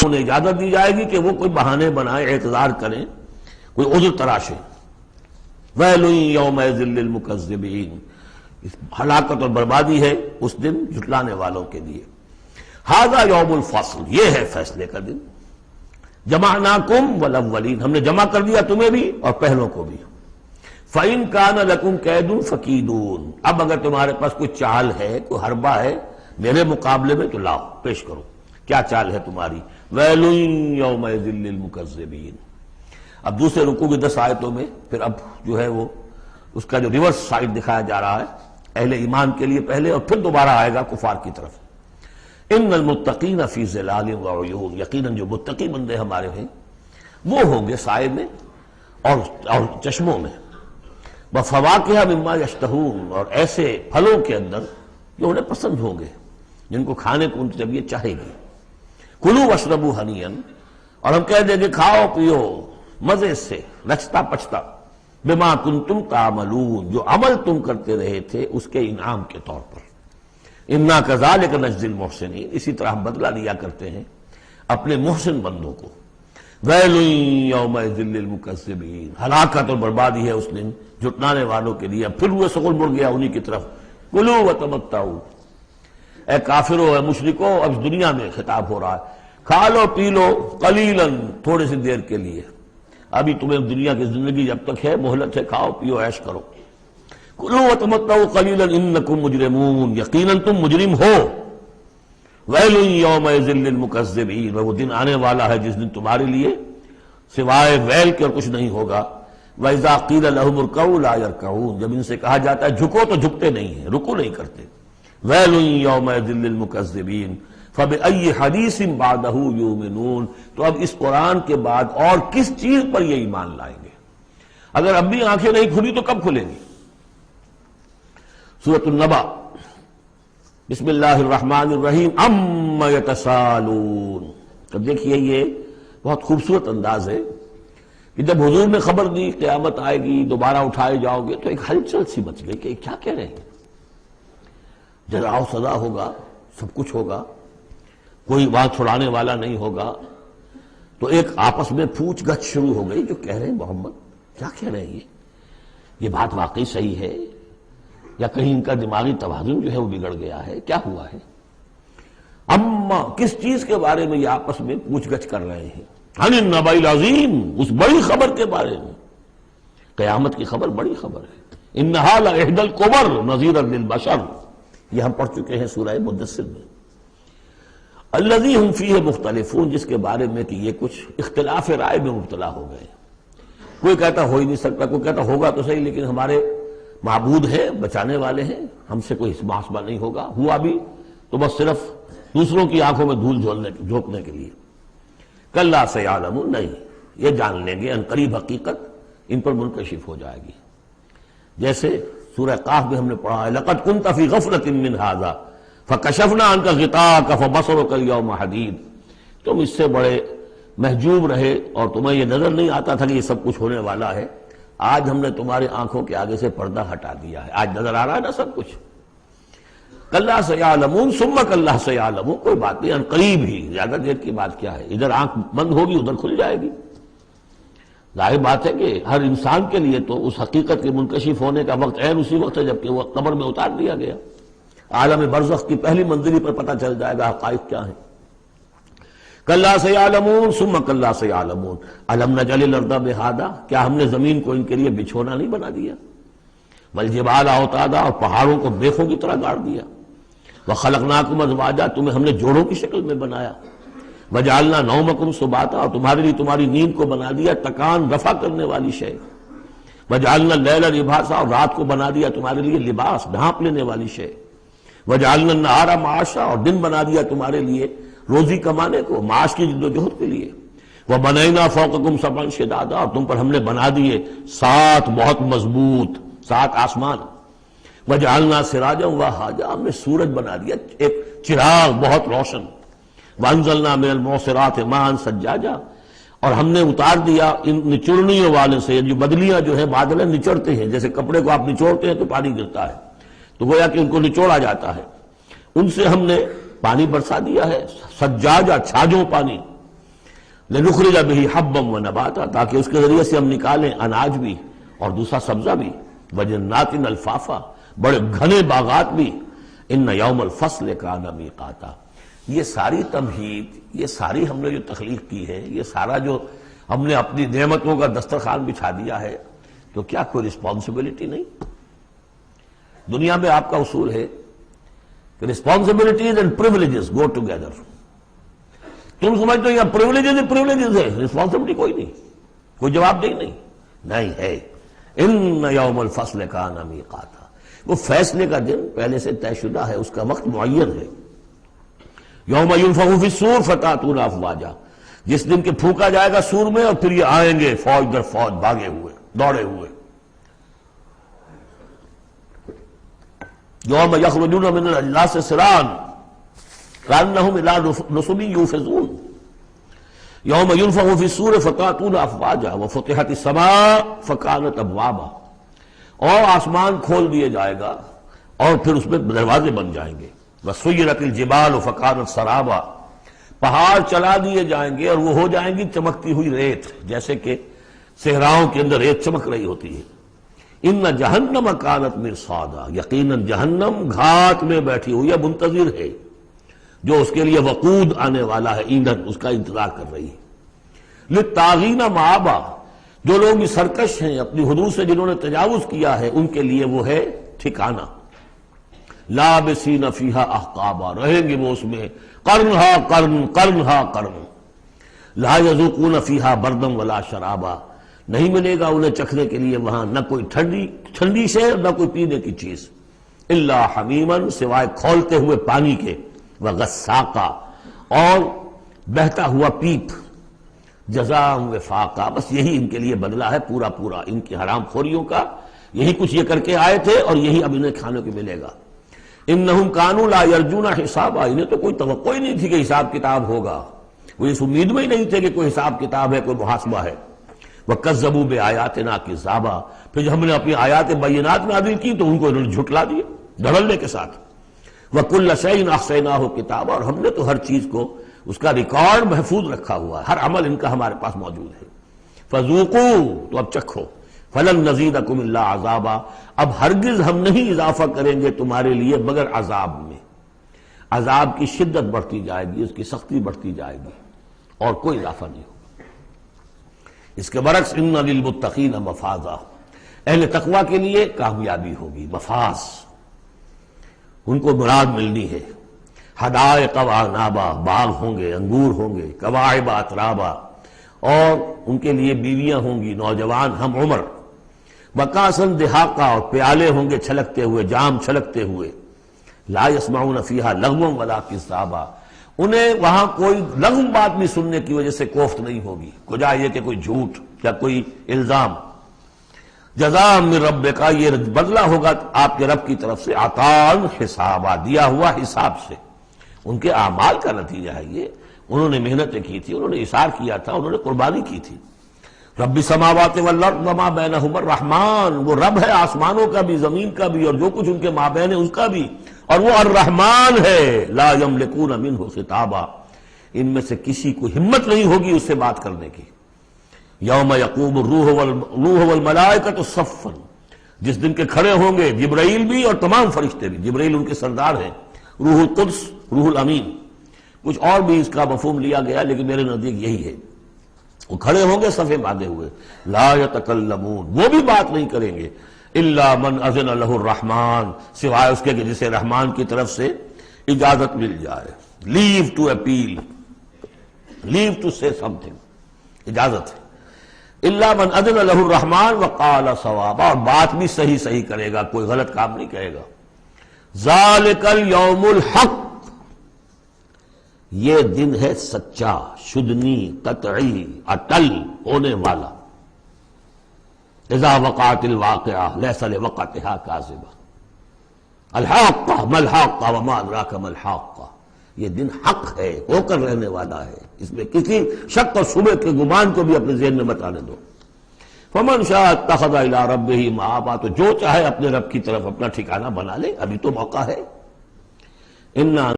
انہیں اجازت دی جائے گی کہ وہ کوئی بہانے بنائیں، اعتذار کریں، کوئی عذر تراشیں۔ ویل یومئذ للمکذبین، ہلاکت اور بربادی ہے اس دن جھٹلانے والوں کے لیے۔ ھذا یوم الفصل، یہ ہے فیصلے کا دن۔ جمعناکم والاولین، ہم نے جمع کر دیا تمہیں بھی اور پہلوں کو بھی۔ فَإِن كَانَ لَكُمْ كَيْدٌ فَكِيدُونِ، اب اگر تمہارے پاس کوئی چال ہے، کوئی حربہ ہے میرے مقابلے میں تو لاؤ، پیش کرو، کیا چال ہے تمہاری؟ وَيْلٌ يَوْمَئِذٍ لِّلْمُكَذِّبِينَ۔ اب دوسرے رکوع کی 10 آیتوں میں پھر اب جو ہے وہ اس کا جو ریورس سائڈ دکھایا جا رہا ہے اہل ایمان کے لیے پہلے، اور پھر دوبارہ آئے گا کفار کی طرف۔ ان المتقین فی ظلال وعیون، یقیناً جو متقی بندے ہمارے ہیں وہ ہوں گے سائے میں اور چشموں میں۔ وفواکہ مما یشتہون، اور ایسے پھلوں کے اندر جو انہیں پسند ہوں گے، جن کو کھانے کو ان کی طبیعت چاہے گی۔ کلوا واشربوا ہنیئا، اور ہم کہہ دیں گے کھاؤ پیو مزے سے، رچتا پچتا، بما کنتم تعملون، جو عمل تم کرتے رہے تھے اس کے انعام کے طور پر۔ انا کذالک نجزی المحسنین، اسی طرح ہم بدلہ لیا کرتے ہیں اپنے محسن بندوں کو۔ ویل یومئذ للمکذبین، ہلاکت اور بربادی ہے اس دن جھٹلانے والوں کے لیے۔ اب پھر وہ سغل مڑ گیا انہی کی طرف۔ کلوا وتمتعوا، اے کافرو، اے مشرکو، اب اس دنیا میں خطاب ہو رہا ہے، کھا لو پی لو قلیلا، تھوڑے سی دیر کے لیے، ابھی تمہیں دنیا کی زندگی جب تک ہے مہلت ہے، کھاؤ پیو عیش کرو۔ کلوا وتمتعوا قلیلا انکم مجرمون، یقیناً تم مجرم ہو۔ ویل یومئذ للمکذبین، وہ دن آنے والا ہے جس دن تمہارے لیے سوائے ویل کے اور کچھ نہیں ہوگا۔ وَإِذَا قِيلَ لَهُمُ ارْكَعُوا لَا يَرْكَعُونَ، جب ان سے کہا جاتا ہے جھکو تو جھکتے نہیں ہیں، رکو نہیں کرتے۔ وَيْلٌ يَوْمَئِذٍ لِّلْمُكَذِّبِينَ فَبِأَيِّ حَدِيثٍ بَعْدَهُ يُؤْمِنُونَ، تو اب اس قرآن کے بعد اور کس چیز پر یہ ایمان لائیں گے؟ اگر اب بھی آنکھیں نہیں کھلی تو کب کھلیں گی؟ سورۃ النبأ، بسم اللہ الرحمن الرحیم، عَمَّ يَتَسَاءَلُونَ۔ اب دیکھیے یہ بہت خوبصورت انداز ہے کہ جب حضور نے خبر دی قیامت آئے گی، دوبارہ اٹھائے جاؤ گے، تو ایک ہلچل سی مچ گئی کہ کیا کہہ رہے ہیں، جزا و سزا ہوگا، سب کچھ ہوگا، کوئی بات چھڑانے والا نہیں ہوگا۔ تو ایک آپس میں پوچھ گچھ شروع ہو گئی، جو کہہ رہے ہیں محمد کیا کہہ رہے ہیں، یہ بات واقعی صحیح ہے یا کہیں ان کا دماغی توازن جو ہے وہ بگڑ گیا ہے، کیا ہوا ہے؟ اما، کس چیز کے بارے میں یہ آپس میں پوچھ گچھ کر رہے ہیں؟ عن النبأ العظیم، اس بڑی خبر کے بارے میں۔ قیامت کی خبر بڑی خبر ہے۔ انہا لإحدی الکبر نذیرا للبشر، یہ ہم پڑھ چکے ہیں سورہ مدثر میں۔ الذی ہم فیہ مختلفون، جس کے بارے میں کہ یہ کچھ اختلاف رائے میں مبتلا ہو گئے، کوئی کہتا ہو ہی نہیں سکتا، کوئی کہتا ہوگا تو صحیح لیکن ہمارے معبود ہیں، بچانے والے ہیں، ہم سے کوئی محاسبہ نہیں ہوگا، ہوا بھی تو بس صرف دوسروں کی آنکھوں میں دھول جھونکنے کے لیے۔ کلا سیعلمون، نہیں، یہ جان لیں گے ان قریب حقیقت ان پر منکشف ہو جائے گی۔ جیسے سورہ قاف میں ہم نے پڑھا ہے، لقد كنت في غفلة من هذا فكشفنا عنك غطاءك فبصرك اليوم حديد، تم اس سے بڑے محجوب رہے اور تمہیں یہ نظر نہیں آتا تھا کہ یہ سب کچھ ہونے والا ہے، آج ہم نے تمہاری آنکھوں کے آگے سے پردہ ہٹا دیا ہے، آج نظر آ رہا ہے نا سب کچھ۔ کلا سیعلمون ثم کلا سیعلمون، کوئی بات نہیں، ان قریب ہی، زیادہ دیر کی بات کیا ہے، ادھر آنکھ بند ہوگی ادھر کھل جائے گی۔ ظاہر بات ہے کہ ہر انسان کے لیے تو اس حقیقت کے منکشف ہونے کا وقت عین اسی وقت ہے جبکہ وہ قبر میں اتار دیا گیا۔ عالم برزخ کی پہلی منزلی پر پتہ چل جائے گا حقائق کیا ہیں۔ کلا سیعلمون ثم کلا سیعلمون الم نجعل الارض مہادا، کیا ہم نے زمین کو ان کے لیے بچھونا نہیں بنا دیا؟ والجبال اوتادا، اور پہاڑوں کو بیخوں کی طرح گاڑ دیا۔ وخلقناکم ازواجا، تمہیں ہم نے جوڑوں کی شکل میں بنایا۔ وجعلنا نومکم سباتا، اور تمہارے لیے تمہاری نیند کو بنا دیا ٹکان رفع کرنے والی شے۔ وجعلنا اللیل لباسا، اور رات کو بنا دیا تمہارے لیے لباس، ڈھانپ لینے والی شے۔ وجعلنا النہار معاشا، اور دن بنا دیا تمہارے لیے روزی کمانے کو، معاش کی جد و جہد کے لیے۔ وبنینا فوقکم سبعا شدادا، اور تم پر ہم نے بنا دیے 7 بہت مضبوط 7 آسمان۔ وجعلنا سراجا وہاجا، ہم نے سورج بنا دیا ایک چراغ بہت روشن۔ وانزلنا من المعصرات ماء ثجاجا، اور ہم نے اتار دیا ان نچوڑنیوں والے سے، جو بدلیاں جو ہیں بادل نچڑتے ہیں، جیسے کپڑے کو آپ نچوڑتے ہیں تو پانی گرتا ہے، تو گویا کہ ان کو نچوڑا جاتا ہے، ان سے ہم نے پانی برسا دیا ہے۔ سجاجا، چھاجوں پانی۔ لنخرج به حبا ونباتا، تاکہ اس کے ذریعے سے ہم نکالیں اناج بھی اور دوسرا سبزہ بھی، وجنات الفافا، بڑے گھنے باغات بھی، ان یوم الفصل کان میقاتا۔ یہ ساری تمہید، یہ ساری ہم نے جو تخلیق کی ہے، یہ سارا جو ہم نے اپنی نعمتوں کا دسترخوان بچھا دیا ہے، تو کیا کوئی رسپانسبلٹی نہیں؟ دنیا میں آپ کا اصول ہے کہ responsibilities and privileges go together. تم سمجھتے ہو یہ پریولیجز ہے، رسپانسبلٹی کوئی نہیں، کوئی جواب نہیں ہے۔ ان یوم الفصل کان میقاتا، وہ فیصلے کا دن پہلے سے طے شدہ ہے، اس کا وقت معین ہے۔ یوم ینفخ فی الصور فتأتون افواجا، جس دن کہ پھونکا جائے گا سور میں اور پھر یہ آئیں گے فوج در فوج، بھاگے ہوئے، دوڑے ہوئے۔ یوم یخرجون من الاجلاس سرعا کأنہم الی نصب یوفضون، یوم ینفخ فی الصور فتأتون افواجا وفتحت السماء فکانت ابوابا، اور آسمان کھول دیے جائے گا اور پھر اس میں دروازے بن جائیں گے۔ وسیرت الجبال فکانت سرابا، پہاڑ چلا دیے جائیں گے اور وہ ہو جائیں گی چمکتی ہوئی ریت، جیسے کہ صحراؤں کے اندر ریت چمک رہی ہوتی ہے۔ ان جہنم کانت مرصادا، یقیناً جہنم گھات میں بیٹھی ہوئی ہے، منتظر ہے، جو اس کے لیے وقود آنے والا ہے، ایندھن، اس کا انتظار کر رہی ہے۔ للطاغین مآبا، جو لوگ سرکش ہیں، اپنی حدود سے جنہوں نے تجاوز کیا ہے، ان کے لیے وہ ہے ٹھکانہ۔ لابسین فیہا احقابا، رہیں گے وہ اس میں قرنہا قرن، قرنہا قرن۔ لا یذوقون فیہا بردا ولا شرابا، نہیں ملے گا انہیں چکھنے کے لیے وہاں نہ کوئی ٹھنڈی شے نہ کوئی پینے کی چیز، الا حمیما، سوائے کھولتے ہوئے پانی کے، وغساقا، اور بہتا ہوا پیپ، جزاء وفاقا، بس یہی ان کے لیے بدلہ ہے پورا پورا ان کی حرام خوریوں کا، یہی کچھ یہ کر کے آئے تھے اور یہی اب انہیں کھانے کو ملے گا۔ انہم کانوا لا یرجون حسابا، انہیں تو کوئی توقع ہی نہیں تھی کہ حساب کتاب ہوگا، وہ اس امید میں ہی نہیں تھے کہ کوئی حساب کتاب ہے، کوئی محاسبہ ہے۔ وَكَذَّبُوا بِآيَاتِنَا كِذَّابًا، پھر جب ہم نے اپنی آیات بینات نازل کی تو ان کو انہوں نے جھٹلا دیا دھڑلے کے ساتھ۔ وَكُلَّ شَيْءٍ أَحْصَيْنَاهُ كِتَابًا، اور ہم نے تو ہر چیز کو اس کا ریکارڈ محفوظ رکھا ہوا ہے، ہر عمل ان کا ہمارے پاس موجود ہے۔ فَذُوقُوا، تو اب چکھو، فَلَن نَّزِيدَكُمْ إِلَّا عَذَابًا، اب ہرگز ہم نہیں اضافہ کریں گے تمہارے لیے مگر عذاب میں، عذاب کی شدت بڑھتی جائے گی، اس کی سختی بڑھتی جائے گی، اور کوئی اضافہ نہیں ہوگا۔ اس کے برعکس ان للمتقین مفازا، اہل تقوی کے لیے کامیابی ہوگی، مفاز، ان کو مراد ملنی ہے۔ حدائق وعنابا، باغ ہوں گے، انگور ہوں گے، کواعب اترابا، اور ان کے لیے بیویاں ہوں گی نوجوان ہم عمر، وکاسن دہاقا، اور پیالے ہوں گے چھلکتے ہوئے، جام چھلکتے ہوئے۔ لا یسمعون فیہا لغوا ولا کذابا، انہیں وہاں کوئی لغو بات بھی سننے کی وجہ سے کوفت نہیں ہوگی، کجا یہ کہ کوئی جھوٹ یا کوئی الزام۔ جزاء من ربک، یہ بدلہ ہوگا آپ کے رب کی طرف سے، عطاء حسابا، دیا ہوا حساب سے، ان کے اعمال کا نتیجہ ہے یہ، انہوں نے محنتیں کی تھی، انہوں نے اثار کیا تھا، انہوں نے قربانی کی تھی۔ رب السماوات والارض وما بینہما الرحمن، وہ رب ہے آسمانوں کا بھی، زمین کا بھی، اور جو کچھ ان کے مابین ہے اس کا بھی، اور وہ الرحمن ہے۔ لا یملکون منہ خطابا، ان میں سے کسی کو ہمت نہیں ہوگی اس سے بات کرنے کی۔ یوم یقوم الروح والملائکۃ صفا، جس دن کے کھڑے ہوں گے جبرائیل بھی اور تمام فرشتے بھی، جبرائیل ان کے سردار ہیں، روح القدس، روح الامین، کچھ اور بھی اس کا مفہوم لیا گیا لیکن میرے نزدیک یہی ہے۔ وہ کھڑے ہوں گے صفے باندھے ہوئے، لا یتکلمون، وہ بھی بات نہیں کریں گے، الا من اذن لہ الرحمن، سوائے اس کے کہ جسے رحمان کی طرف سے اجازت مل جائے، لیو ٹو اپیل، لیو ٹو سے سم تھنگ، اجازت ہے۔ الا من اذن لہ الرحمن وقال صوابا، اور بات بھی صحیح صحیح کرے گا، کوئی غلط کام نہیں کہے گا۔ ذالک الیوم الحق، یہ دن ہے سچا، شدنی، قطعی، اٹل ہونے والا۔ اذا وقعت الواقعہ لیس لوقعتها کاذبہ، الحاقہ ما الحاقہ وما ادراک ما الحاقہ، یہ دن حق ہے، ہو کر رہنے والا ہے، اس میں کسی شک اور شبہ کے گمان کو بھی اپنے ذہن میں مت آنے دو۔ فمن شاء اتخذ الی ربہ مآبا، تو جو چاہے اپنے رب کی طرف اپنا ٹھکانہ بنا لے، ابھی تو موقع ہے۔